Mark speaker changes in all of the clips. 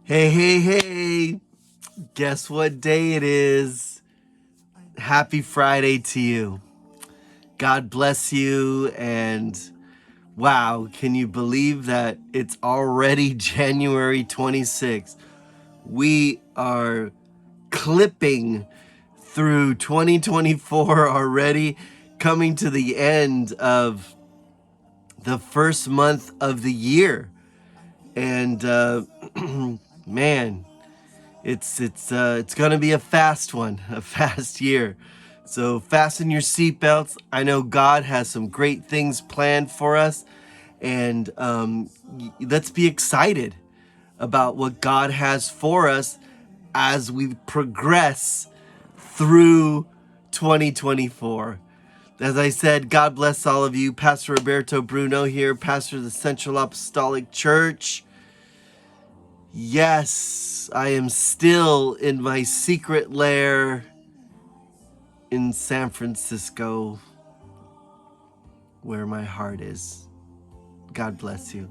Speaker 1: Hey, hey, hey. Guess what day it is? Happy Friday to you. God bless you. And wow, can you believe that it's already January 26th? We are clipping through 2024 already, coming to the end of the first month of the year. And man, it's gonna be a fast one, a fast year. So fasten your seatbelts. I know God has some great things planned for us, and let's be excited about what God has for us as we progress through 2024. As I said, God bless all of you. Pastor Roberto Bruno here, pastor of the Central Apostolic Church. Yes, I am still in my secret lair in San Francisco, where my heart is. God bless you.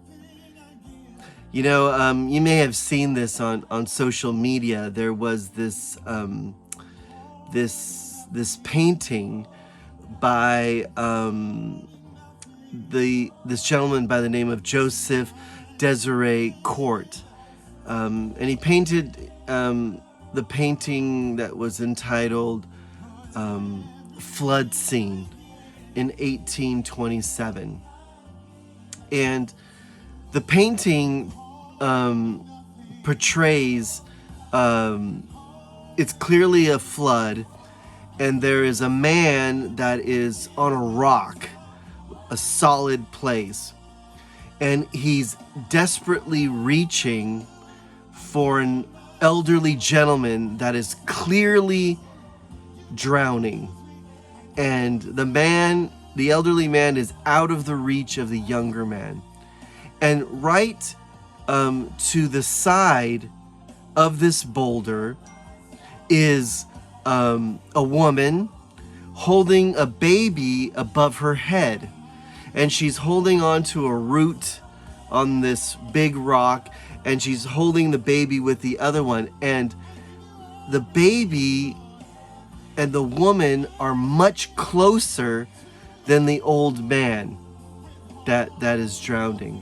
Speaker 1: You know, you may have seen this on social media. There was this this painting by this gentleman by the name of Joseph Desiree Court. And he painted the painting that was entitled Flood Scene in 1827. And the painting portrays, it's clearly a flood, and there is a man that is on a rock, a solid place, and he's desperately reaching for an elderly gentleman that is clearly drowning. And the elderly man is out of the reach of the younger man. And right to the side of this boulder is a woman holding a baby above her head. And she's holding on to a root on this big rock, and she's holding the baby with the other one. And the baby and the woman are much closer than the old man that is drowning.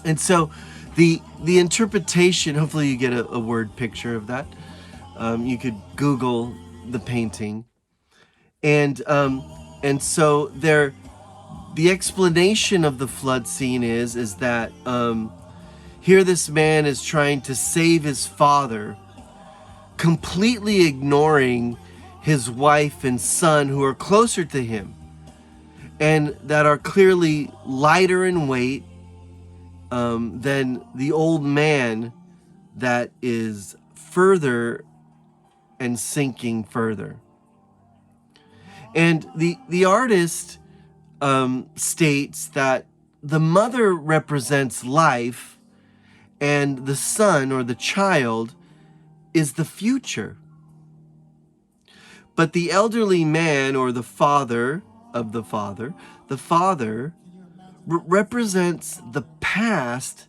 Speaker 1: And so the interpretation, hopefully you get a word picture of that. You could Google the painting. And so the explanation of the flood scene is that here this man is trying to save his father, completely ignoring his wife and son who are closer to him and that are clearly lighter in weight than the old man that is further and sinking further. And the artist states that the mother represents life and the son or the child is the future. But the elderly man or the father of the father represents the past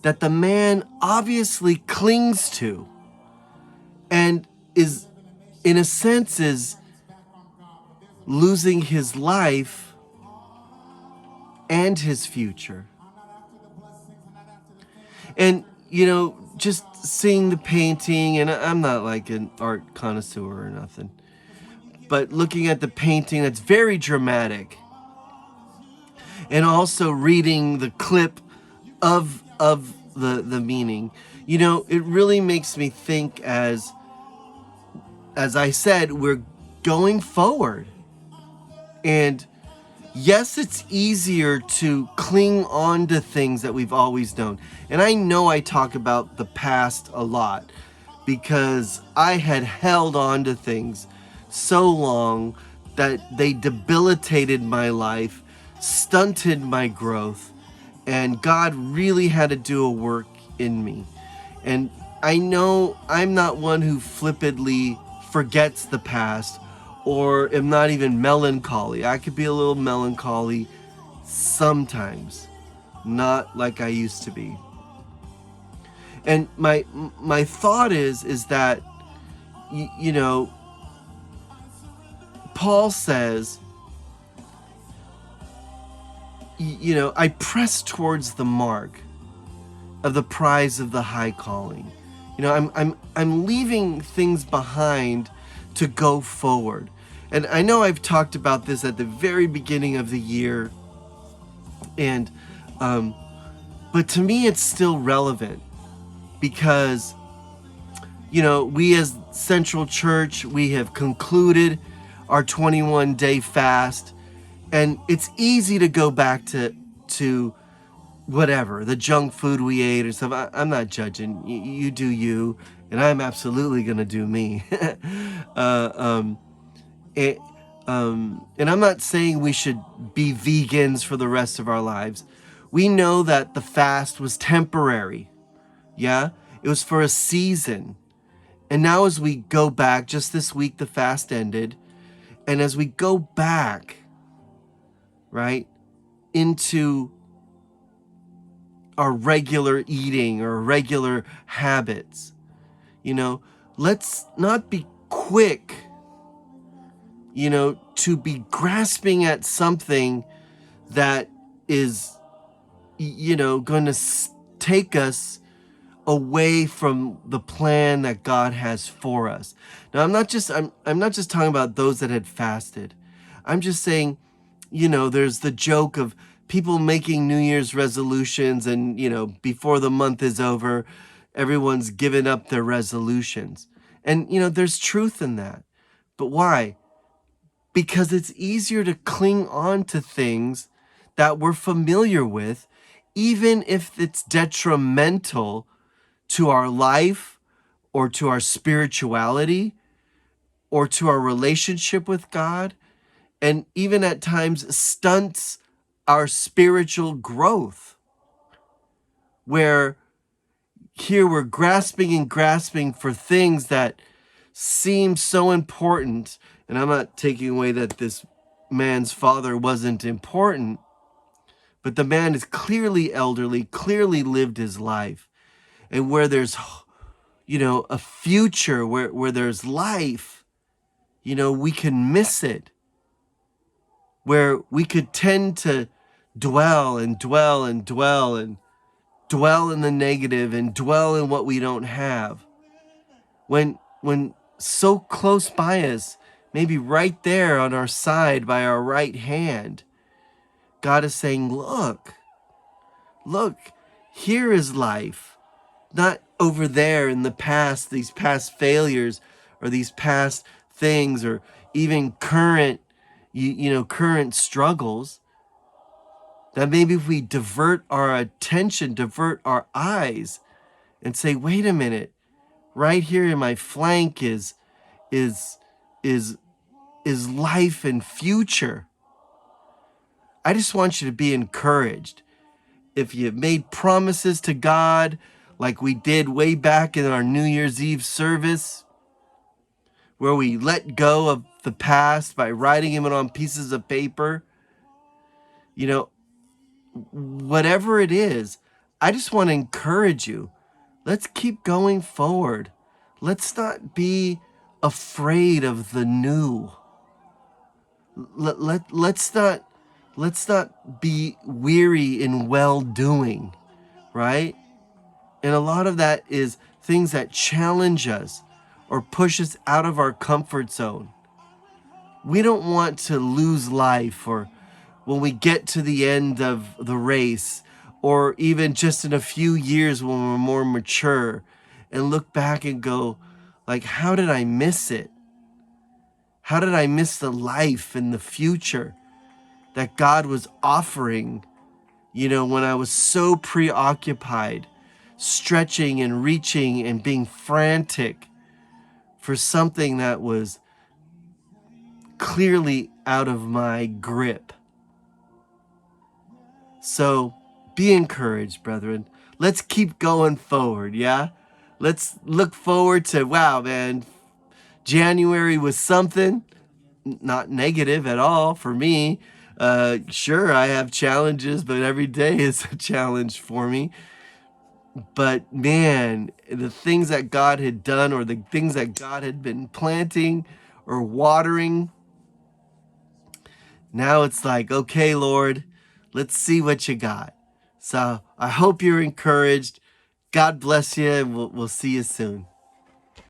Speaker 1: that the man obviously clings to and is, in a sense, is losing his life and his future. And, you know, just seeing the painting, and I'm not like an art connoisseur or nothing, but looking at the painting, that's very dramatic. And also reading the clip of the meaning, you know, it really makes me think as I said, we're going forward. And yes, it's easier to cling on to things that we've always known. And I know I talk about the past a lot because I had held on to things so long that they debilitated my life, stunted my growth, and God really had to do a work in me. And I know I'm not one who flippantly forgets the past or am not even melancholy. I could be a little melancholy sometimes, not like I used to be. And my thought is that, you know, Paul says, you know, I press towards the mark of the prize of the high calling. You know, I'm leaving things behind to go forward. And I know I've talked about this at the very beginning of the year, and but to me it's still relevant because, you know, we as Central Church, we have concluded our 21-day fast, and it's easy to go back to whatever, the junk food we ate or stuff. I'm not judging. You do you, and I'm absolutely gonna do me. It, and I'm not saying we should be vegans for the rest of our lives. We know that the fast was temporary. Yeah, it was for a season. And now as we go back, just this week the fast ended, and as we go back, right, into our regular eating or regular habits, you know, let's not be quick, you know, to be grasping at something that is, you know, going to take us away from the plan that God has for us. Now, I'm not just talking about those that had fasted. I'm just saying, you know, there's the joke of people making New Year's resolutions, and, you know, before the month is over, everyone's given up their resolutions. And, you know, there's truth in that. But why? Because it's easier to cling on to things that we're familiar with, even if it's detrimental to our life or to our spirituality or to our relationship with God, and even at times stunts our spiritual growth, where here we're grasping and grasping for things that seem so important. And I'm not taking away that this man's father wasn't important, but the man is clearly elderly, clearly lived his life. And where there's, you know, a future, where there's life, you know, we can miss it. Where we could tend to dwell and dwell and dwell and dwell in the negative and dwell in what we don't have. When so close by us, maybe right there on our side by our right hand, God is saying, look, here is life. Not over there in the past, these past failures or these past things, or even current, you know, current struggles. That maybe if we divert our attention, divert our eyes, and say, wait a minute, right here in my flank is life and future. I just want you to be encouraged. If you've made promises to God, like we did way back in our New Year's Eve service, where we let go of the past by writing them on pieces of paper, you know, whatever it is, I just want to encourage you. Let's keep going forward. Let's not be afraid of the new. Let's not be weary in well-doing, right? And a lot of that is things that challenge us or push us out of our comfort zone. We don't want to lose life, or when we get to the end of the race, or even just in a few years when we're more mature, and look back and go, like, how did I miss it? How did I miss the life and the future that God was offering, you know, when I was so preoccupied, stretching and reaching and being frantic for something that was clearly out of my grip. So be encouraged, brethren. Let's keep going forward, yeah? Let's look forward to, wow, man, January was something, not negative at all for me. Sure, I have challenges, but every day is a challenge for me. But man, the things that God had done, or the things that God had been planting or watering, now it's like, okay, Lord, let's see what you got. So I hope you're encouraged. God bless you, and we'll see you soon.